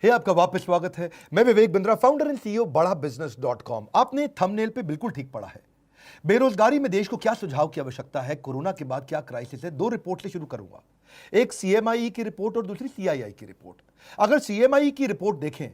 हे आपका वापस स्वागत है। मैं Vivek Bindra, founder and CEO बड़ा बिजनेस .com। आपने थंबनेल पे बिल्कुल ठीक पढ़ा है। बेरोजगारी में देश को क्या सुझाव की आवश्यकता है, कोरोना के बाद क्या क्राइसिस है। दो रिपोर्ट से शुरू करूंगा, एक सीएमआई की रिपोर्ट और दूसरी सीआईआई की रिपोर्ट। अगर सीएमआई की रिपोर्ट देखें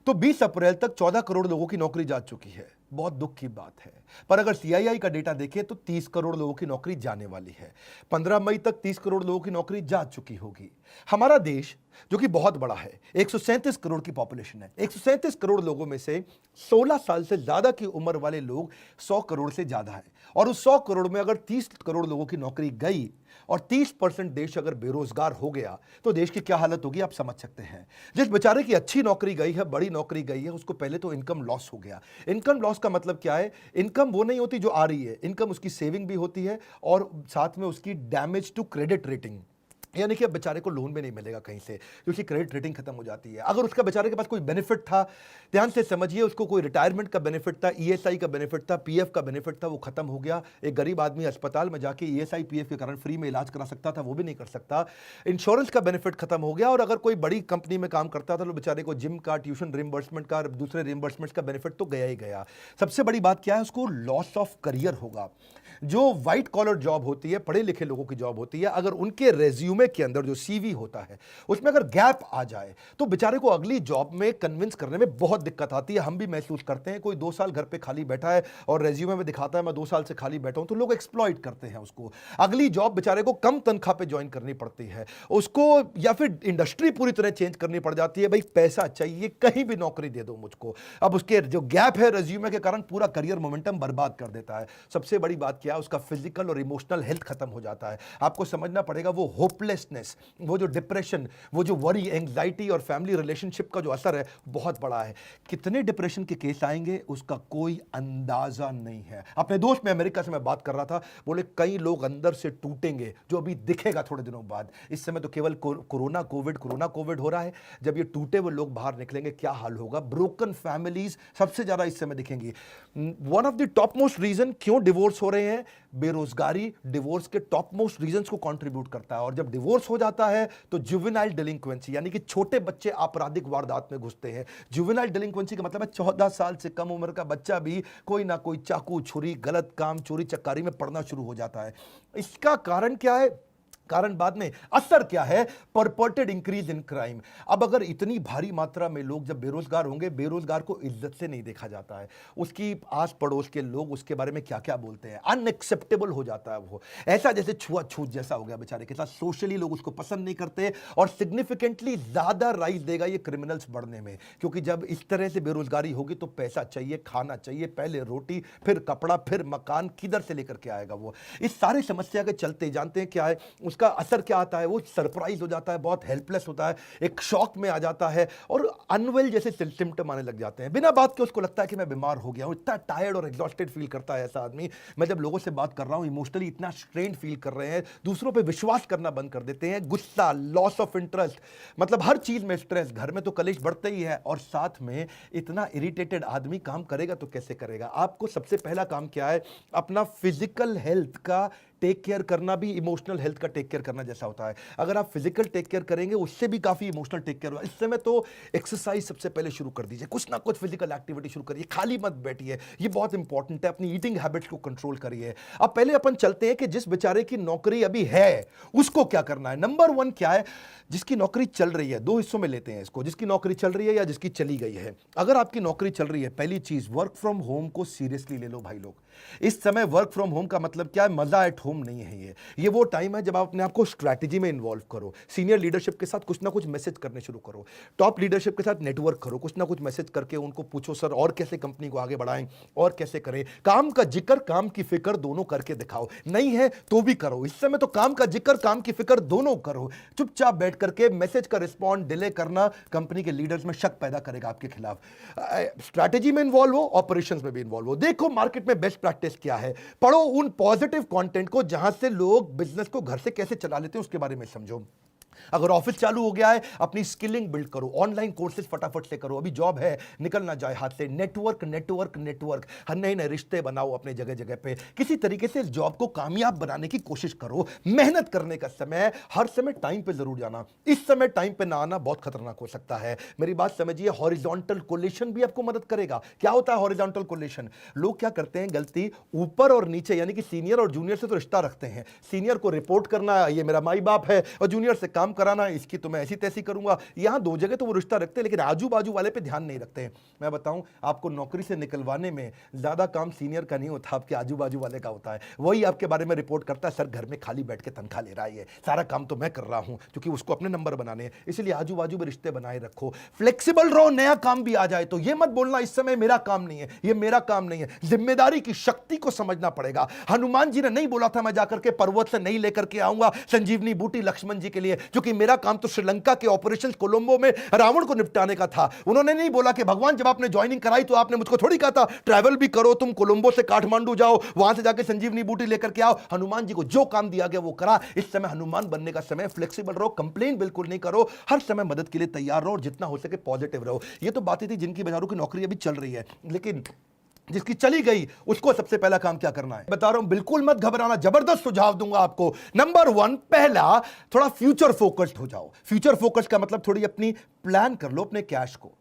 तो 20 अप्रैल तक 14 करोड़ लोगों की नौकरी जा चुकी है, बहुत दुख की बात है। पर अगर सीआईआई का डेटा देखें तो 30 करोड़ लोगों की नौकरी जाने वाली है। 15 मई तक 30 करोड़ लोगों की नौकरी जा चुकी होगी। हमारा देश जो कि बहुत बड़ा है, 137 करोड़ की पॉपुलेशन है। 137 करोड़ लोगों में से 16 साल से ज्यादा की उम्र वाले लोग 100 करोड़ से ज्यादा है। और उस 100 करोड़ में अगर 30 करोड़ लोगों की नौकरी गई और 30% देश अगर बेरोजगार हो गया तो देश की क्या हालत होगी आप समझ सकते हैं। जिस बेचारे की अच्छी नौकरी गई है, बड़ी नौकरी गई है, उसको पहले तो इनकम लॉस हो गया। इनकम लॉस का मतलब क्या है? इनकम वो नहीं होती जो आ रही है, इनकम उसकी सेविंग भी होती है और साथ में उसकी डैमेज टू क्रेडिट रेटिंग, यानी कि अब बेचारे को लोन भी नहीं मिलेगा कहीं से क्योंकि क्रेडिट रेटिंग खत्म हो जाती है। अगर उसका बेचारे के पास कोई बेनिफिट था, ध्यान से समझिए, उसको कोई रिटायरमेंट का बेनिफिट था, ईएसआई का बेनिफिट था, पीएफ का बेनिफिट था, वो खत्म हो गया। एक गरीब आदमी अस्पताल में जाके ईएसआई पीएफ के कारण फ्री में इलाज करा सकता था, वो भी नहीं कर सकता। इंश्योरेंस का बेनिफिट खत्म हो गया। और अगर कोई बड़ी कंपनी में काम करता था तो बेचारे को जिम का, ट्यूशन रिम्बर्समेंट का, दूसरे रिम्बर्समेंट का बेनिफिट तो गया ही गया। सबसे बड़ी बात क्या है? उसको लॉस ऑफ करियर होगा। जो व्हाइट कॉलर जॉब होती है, पढ़े लिखे लोगों की जॉब होती है, अगर उनके रेज्यूमे के अंदर जो सीवी होता है उसमें अगर गैप आ जाए तो बेचारे को अगली जॉब में कन्विंस करने में बहुत दिक्कत आती है। हम भी महसूस करते हैं। कोई 2 साल घर पे खाली बैठा है और रेज्यूमे में दिखाता है मैं 2 साल से खाली बैठा हूं, तो लोग एक्सप्लॉइट करते हैं उसको। अगली जॉब बेचारे को कम तनख्वाह पे ज्वाइन करनी पड़ती है उसको, या फिर इंडस्ट्री पूरी तरह चेंज करनी पड़ जाती है। भाई पैसा चाहिए, कहीं भी नौकरी दे दो मुझको। अब उसके जो गैप है रेज्यूमे के कारण पूरा करियर मोमेंटम बर्बाद कर देता है। सबसे बड़ी बात क्या है? उसका फिजिकल और इमोशनल हेल्थ खत्म हो जाता है। आपको समझना पड़ेगा, वो होपलेसनेस, वो जो डिप्रेशन, वो जो वरी, एंग्जाइटी और फैमिली रिलेशनशिप का जो असर है बहुत बड़ा है। कितने डिप्रेशन के केस आएंगे उसका कोई अंदाजा नहीं है। अपने दोस्त में अमेरिका से मैं बात कर रहा था, बोले कई लोग अंदर से टूटेंगे जो अभी दिखेगा थोड़े दिनों बाद। इस समय तो केवल कोरोना कोविड हो रहा है। जब ये टूटे हुए लोग बाहर निकलेंगे क्या हाल होगा? ब्रोकन फैमिलीज सबसे ज्यादा इस समय दिखेंगी। One of the top most reason क्यों डिवोर्स हो रहे हैं, बेरोजगारी डिवोर्स के टॉप मोस्ट रीजंस को कंट्रीब्यूट करता है। और जब डिवोर्स हो जाता है तो जुवेनाइल डिलिंक्वेंसी, यानी कि छोटे बच्चे आपराधिक वारदात में घुसते हैं। जुवेनाइल डिलिंक्वेंसी का मतलब है 14 साल से कम उम्र का बच्चा भी कोई ना कोई चाकू, छुरी, गलत काम, चोरी चक्कारी में पड़ना शुरू हो जाता है। इसका कारण क्या है? कारण बाद में, असर क्या है? परपर्टेड इंक्रीज इन क्राइम। अब अगर इतनी भारी मात्रा में लोग जब बेरोजगार होंगे, बेरोजगार को इज्जत से नहीं देखा जाता है। उसकी आस पड़ोस के लोग उसके बारे में क्या क्या बोलते हैं, अनएक्सेप्टेबल हो जाता है। वो ऐसा जैसे छुआछूत जैसा हो गया बेचारे के साथ। सोशली लोग उसको पसंद नहीं करते और सिग्निफिकेंटली ज्यादा राइज देगा ये क्रिमिनल्स बढ़ने में। क्योंकि जब इस तरह से बेरोजगारी होगी तो पैसा चाहिए, खाना चाहिए, पहले रोटी, फिर कपड़ा, फिर मकान, किधर से लेकर के आएगा वो? इस सारी समस्या के चलते जानते हैं क्या है का असर क्या आता है? वो सरप्राइज हो जाता है, बहुत हेल्पलेस होता है, एक शॉक में आ जाता है और अनवेल जैसे सिम्टम आने लग जाते हैं। बिना बात के उसको लगता है कि मैं बीमार हो गया हूं। इतना टायर्ड और एग्जॉस्टेड फील करता है ऐसा आदमी। मैं जब लोगों से बात कर रहा हूं, इमोशनली इतना स्ट्रेन फील कर रहे हैं, दूसरों पे विश्वास करना बंद कर देते हैं, गुस्सा, लॉस ऑफ इंटरेस्ट, मतलब हर चीज में स्ट्रेस, घर में तो कलेश बढ़ता ही है और साथ में इतना इरिटेटेड आदमी काम करेगा तो कैसे करेगा? आपको सबसे पहला काम क्या है? अपना फिजिकल हेल्थ का टेक केयर करना भी इमोशनल हेल्थ का टेक केयर करना जैसा होता है। अगर आप फिजिकल टेक केयर करेंगे उससे भी काफी इमोशनल टेक केयर होगा। इस समय तो एक्सरसाइज सबसे पहले शुरू कर दीजिए, कुछ ना कुछ फिजिकल एक्टिविटी शुरू करिए, खाली मत बैठिए, ये बहुत इंपॉर्टेंट है। अपनी ईटिंग हैबिट्स को कंट्रोल करिए। अब पहले अपन चलते हैं कि जिस बेचारे की नौकरी अभी है उसको क्या करना है। नंबर 1 क्या है? जिसकी नौकरी चल रही है, 2 हिस्सों में लेते हैं इसको, जिसकी नौकरी चल रही है या जिसकी चली गई है। अगर आपकी नौकरी चल रही है, पहली चीज वर्क फ्रॉम होम को सीरियसली ले लो भाई लोग। इस समय वर्क फ्रॉम होम का मतलब क्या है? मजा एट होम नहीं है। ये वो टाइम है जब आप अपने आप को स्ट्रैटेजी में इन्वॉल्व करो, सीनियर लीडरशिप के साथ कुछ ना कुछ मैसेज करने शुरू करो, टॉप लीडरशिप के साथ नेटवर्क करो, कुछ ना कुछ मैसेज करके उनको पूछो सर और कैसे कंपनी को आगे बढ़ाएं और कैसे करें। काम का जिक्र, काम की फिक्र दोनों करके दिखाओ। नहीं है तो भी करो। इस समय तो काम का जिक्र, काम की फिक्र दोनों करो। चुपचाप बैठ करके मैसेज का रिस्पॉन्ड डिले करना कंपनी के लीडर्स में शक पैदा करेगा आपके खिलाफ। स्ट्रैटेजी में इन्वॉल्व हो, ऑपरेशंस में भी इन्वॉल्व हो। देखो मार्केट में बेस्ट प्रैक्टिस क्या है, पढ़ो उन पॉजिटिव कंटेंट को जहां से लोग बिजनेस को घर से कैसे चला लेते हैं उसके बारे में समझो। अगर ऑफिस चालू हो गया है, अपनी स्किलिंग बिल्ड करो, ऑनलाइन कोर्सेज फटाफट से करो, अभी जॉब है निकल ना जाए हाथ से। नेटवर्क नेटवर्क नेटवर्क, हर नए नए रिश्ते बनाओ अपने जगह जगह पे, किसी तरीके से इस जॉब को कामयाब बनाने की कोशिश करो। मेहनत करने का समय, हर समय टाइम पे जरूर जाना, इस समय टाइम पे ना आना बहुत खतरनाक हो सकता है। मेरी बात समझिए, हॉरिजॉन्टल कोलेशन भी आपको मदद करेगा। क्या होता है हॉरिजॉन्टल कोलेशन? लोग क्या करते हैं गलती, ऊपर और नीचे यानी कि सीनियर और जूनियर से तो रिश्ता रखते हैं, सीनियर को रिपोर्ट करना, ये मेरा माई बाप है, और जूनियर से काम कराना, इसकी तो मैं ऐसी तैसी करूंगा। यहां दो जगह तो वो रिश्ता रखते हैं, लेकिन आजू बाजू वाले पे ध्यान नहीं रखते हैं। मैं बताऊं, आपको नौकरी से निकलवाने में ज्यादा काम सीनियर का नहीं होता, आपके आजू बाजू वाले का होता है। वही आपके बारे में रिपोर्ट करता है, सर घर में खाली बैठ के तनख्वाह ले रहा है, सारा काम तो मैं कर रहा हूं, क्योंकि उसको अपने नंबर बनाने हैं। इसलिए आजू बाजू में रिश्ते बनाए रखो, फ्लेक्सिबल रहो। नया काम भी आ जाए तो ये मत बोलना इस समय मेरा काम नहीं है, ये मेरा काम नहीं है। जिम्मेदारी की शक्ति को समझना पड़ेगा। हनुमान जी ने नहीं बोला था मैं जाकर के पर्वत से नहीं लेकर के आऊंगा संजीवनी बूटी लक्ष्मण जी के लिए, क्योंकि मेरा काम तो श्रीलंका के ऑपरेशन कोलंबो में रावण को निपटाने का था। उन्होंने नहीं बोला कि भगवान जब आपने ज्वाइनिंग कराई तो आपने मुझको थोड़ी कहा था ट्रैवल भी करो, तुम कोलंबो से काठमांडू जाओ, वहां से जाके संजीवनी बूटी लेकर के आओ। हनुमान जी को जो काम दिया गया वो करा। इस समय हनुमान बनने का समय, फ्लेक्सिबल रहो, कंप्लेन बिल्कुल नहीं करो, हर समय मदद के लिए तैयार रहो और जितना हो सके पॉजिटिव रहो। ये तो बातें थी जिनकी बाजारों की नौकरी अभी चल रही है, लेकिन जिसकी चली गई उसको सबसे पहला काम क्या करना है बता रहा हूं, बिल्कुल मत घबराना, जबरदस्त सुझाव दूंगा आपको। नंबर 1, पहला, थोड़ा फ्यूचर फोकस्ड हो जाओ। फ्यूचर फोकस का मतलब थोड़ी अपनी प्लान कर लो अपने कैश को।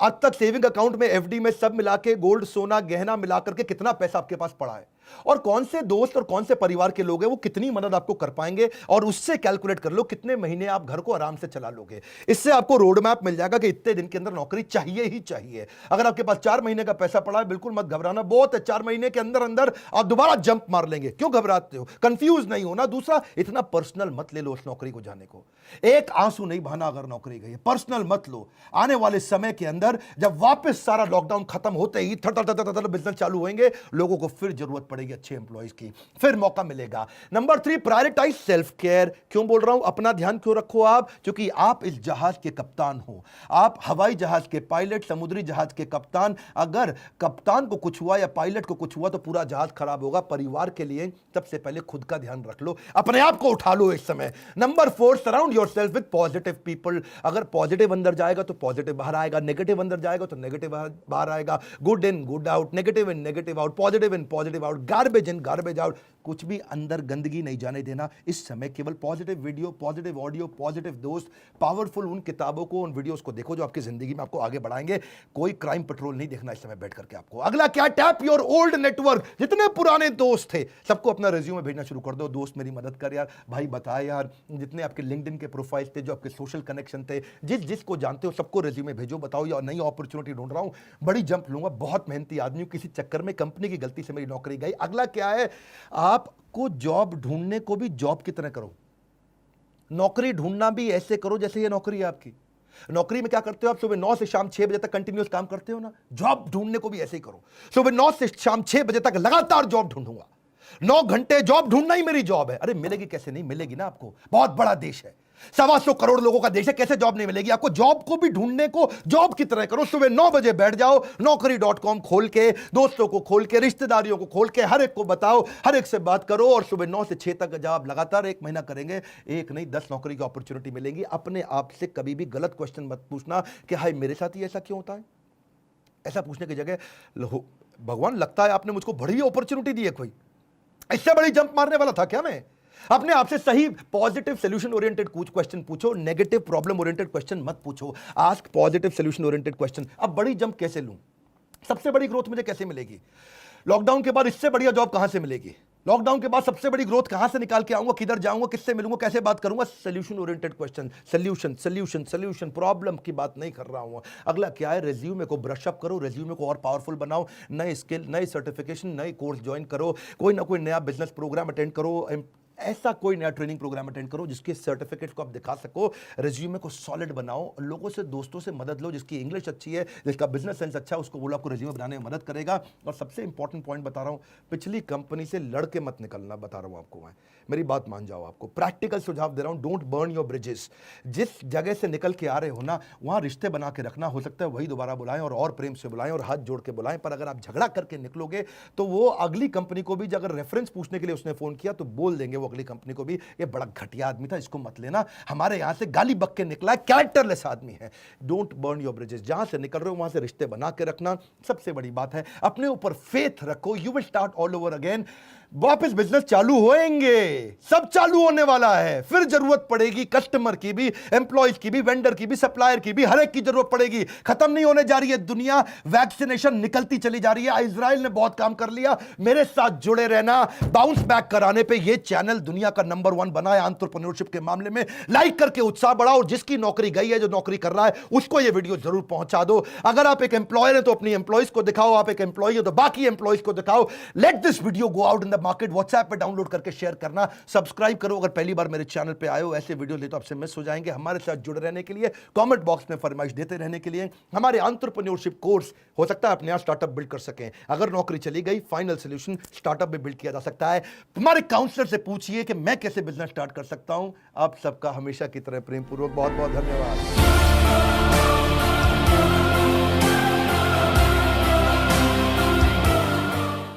आज तक सेविंग अकाउंट में, एफडी में सब मिला के, गोल्ड सोना गहना मिला करके कितना पैसा आपके पास पड़ा है, और कौन से दोस्त और कौन से परिवार के लोग हैं वो कितनी मदद आपको कर पाएंगे, और उससे कैलकुलेट कर लो कितने महीने आप घर को आराम से चला लोगे। इससे आपको रोड मैप मिल जाएगा कि इतने दिन के अंदर नौकरी चाहिए ही चाहिए। अगर आपके पास 4 महीने का पैसा पड़ा है, बिल्कुल मत घबराना, बहुत है, 4 महीने के अंदर अंदर आप दोबारा जंप मार लेंगे। क्यों घबराते हो? कंफ्यूज नहीं होना। दूसरा, इतना पर्सनल मत ले लो उस नौकरी को जाने को, एक आंसू नहीं बहाना अगर नौकरी गई है, पर्सनल मत लो। आने वाले समय के अंदर जब वापस सारा लॉकडाउन खत्म होते ही बिजनेस चालू होंगे, लोगों को फिर जरूरत पड़ेगी अच्छे एम्प्लॉइज की, फिर मौका मिलेगा। Number 3, prioritise self care. क्यों बोल रहा हूं अपना ध्यान क्यों रखो आप? क्योंकि आप इस जहाज के कप्तान हो, आप हवाई जहाज के पायलट, समुद्री जहाज के कप्तान। अगर कप्तान को कुछ हुआ या पायलट को कुछ हुआ तो पूरा जहाज खराब होगा। परिवार के लिए सबसे पहले खुद का ध्यान रख लो, अपने आप को उठा लो इस समय। Number 4, surround yourself with positive people. अगर पॉजिटिव अंदर जाएगा तो पॉजिटिव बाहर आएगा, नेगेटिव अंदर जाएगा तो नेगेटिव बाहर आएगा। Good in good out, negative in negative out, positive in positive out, garbage in garbage out. कुछ भी अंदर गंदगी नहीं जाने देना इस समय। केवल positive video, positive audio, positive दोस्त, पावरफुल उन किताबों को, उन वीडियोस को देखो जो आपकी जिंदगी में आपको आगे बढ़ाएंगे। कोई क्राइम पेट्रोल नहीं देखना इस समय बैठ करके आपको। अगला क्या? Tap your old network. जितने पुराने दोस्त थे सबको अपना रिज्यूमे भेजना शुरू कर दो। दोस्त मेरी मदद कर यार, भाई बता यार, जितने आपके लिंक्डइन के प्रोफाइल थे, जो आपके सोशल कनेक्शन थे, जिसको जानते हो सबको रिज्यूमे भेजो। बताओ यार नई अपॉर्चुनिटी ढूंढ रहा हूं, बड़ी जंप लूंगा, बहुत मेहनती आदमी हूं, किसी चक्कर में कंपनी की गलती से मेरी नौकरी गई। अगला क्या है? आपको जॉब ढूंढने को भी जॉब की तरह करो, नौकरी ढूंढना भी ऐसे करो जैसे ये नौकरी है आपकी। नौकरी में क्या करते हो आप? सुबह 9 से शाम 6 बजे तक कंटिन्यूअस काम करते हो ना, जॉब ढूंढने को भी ऐसे ही करो। सुबह 9 से शाम 6 बजे तक लगातार जॉब ढूंढूंगा, 9 घंटे जॉब ढूंढना ही मेरी जॉब है। अरे मिलेगी कैसे नहीं मिलेगी ना आपको, बहुत बड़ा देश है, 125 करोड़ लोगों का देश है, कैसे जॉब नहीं मिलेगी आपको? जॉब को भी ढूंढने को जॉब की तरह करो। सुबह 9 बजे बैठ जाओ, naukri.com खोल के, दोस्तों को खोल के, रिश्तेदारियों को खोल के, हर एक को बताओ, हर एक से बात करो, और सुबह 9 से 6 तक जब आप लगातार 1 महीना करेंगे, एक नहीं 10 नौकरी की अपॉर्चुनिटी मिलेगी। अपने आप से कभी भी गलत क्वेश्चन मत पूछना कि हाय मेरे साथ ही ऐसा क्यों होता है। ऐसा पूछने की जगह भगवान लगता है आपने मुझको बड़ी अपॉर्चुनिटी दी है, कोई इससे बड़ी जंप मारने वाला था क्या मैं? अपने आप से सही पॉजिटिव सोल्यूशन ओरिएंटेड कुछ क्वेश्चन पूछो, नेगेटिव प्रॉब्लम ओरिएंटेड क्वेश्चन मत पूछो। Ask positive solution oriented question. अब बड़ी जंप कैसे लूं, सबसे बड़ी ग्रोथ मुझे कैसे मिलेगी, लॉकडाउन के बाद इससे बढ़िया जॉब कहां से मिलेगी, लॉकडाउन के बाद सबसे बड़ी ग्रोथ कहां से निकाल के आऊंगा, किधर जाऊंगा, किससे मिलूंगा, कैसे बात करूंगा। Solution oriented question, solution solution solution, problem की बात नहीं कर रहा हूं। अगला क्या है? रिज्यूमे को ब्रश अप करो, रिज्यूमे को और पावरफुल बनाओ, नए स्किल, नए सर्टिफिकेशन, नए कोर्स ज्वाइन करो, कोई ना कोई नया बिजनेस प्रोग्राम अटेंड करो, ऐसा कोई नया ट्रेनिंग प्रोग्राम अटेंड करो जिसके सर्टिफिकेट को आप दिखा सको। रिज्यूमे को सॉलिड बनाओ, लोगों से, दोस्तों से मदद लो, जिसकी इंग्लिश अच्छी है, जिसका बिजनेस सेंस अच्छा है, उसको बोलो आपको रिज्यूमे बनाने में मदद करेगा। और सबसे इंपॉर्टेंट पॉइंट बता रहा हूं, पिछली कंपनी से लड़के मत निकलना, बता रहा हूं आपको मैं, मेरी बात मान जाओ। आपको प्रैक्टिकल सुझाव दे रहा हूं, डोंट बर्न योर ब्रिजेस। जिस जगह से निकल के आ रहे हो ना, वहां रिश्ते बना के रखना। हो सकता है वही दोबारा बुलाएं और प्रेम से बुलाएं और हाथ जोड़ के बुलाएं, पर अगर आप झगड़ा करके निकलोगे तो वो अगली कंपनी को भी अगर रेफरेंस पूछने के लिए उसने फोन किया तो बोल देंगे वो अगली कंपनी को भी, ये बड़ा घटिया आदमी था, इसको मत लेना, हमारे यहां से गाली बक के निकला है, कैरेक्टरलेस आदमी है। डोंट बर्न योर ब्रिजेस, जहां से निकल रहे हो वहां से रिश्ते बना के रखना सबसे बड़ी बात है। अपने ऊपर फेथ रखो, you will start all over again. वापस बिजनेस चालू होएंगे, सब चालू होने वाला है, फिर जरूरत पड़ेगी कस्टमर की भी, एम्प्लॉयज की भी, वेंडर की भी, सप्लायर की भी, हर एक की जरूरत पड़ेगी। खत्म नहीं होने जा रही है दुनिया, वैक्सीनेशन निकलती चली जा रही है। इजराइल ने बहुत काम कर लिया, मेरे साथ जुड़े रहना। बाउंस बैक कराने पे ये चैनल दुनिया का नंबर 1 बना है एंटरप्रेन्योरशिप के मामले में। लाइक करके उत्साह बढ़ाओ, और जिसकी नौकरी गई है, जो नौकरी कर रहा है, उसको ये वीडियो जरूर पहुंचा दो। अगर आप एक एम्प्लॉयर है तो अपनी एम्प्लॉयज को दिखाओ, आप एक एम्प्लॉय हो तो बाकी एम्प्लॉयज को दिखाओ। Let this video go out in the market. WhatsApp पे डाउनलोड करके शेयर करना, सब्सक्राइब करो अगर पहली बार मेरे चैनल पे आए हो। ऐसे वीडियो ले तो आपसे मिस हो जाएंगे। हमारे साथ जुड़े रहने के लिए, कमेंट बॉक्स में फरमाइश देते रहने के लिए, हमारे एंटरप्रेन्योरशिप कोर्स, हो सकता है आप नया स्टार्टअप बिल्ड कर सकें। अगर नौकरी चली गई, फाइनल सोल्यूशन स्टार्टअप भी बिल्ड किया जा सकता है। तुम्हारे काउंसलर से पूछिए कि मैं कैसे बिजनेस स्टार्ट कर सकता हूं। आप सबका हमेशा की तरह प्रेम पूर्वक बहुत बहुत धन्यवाद।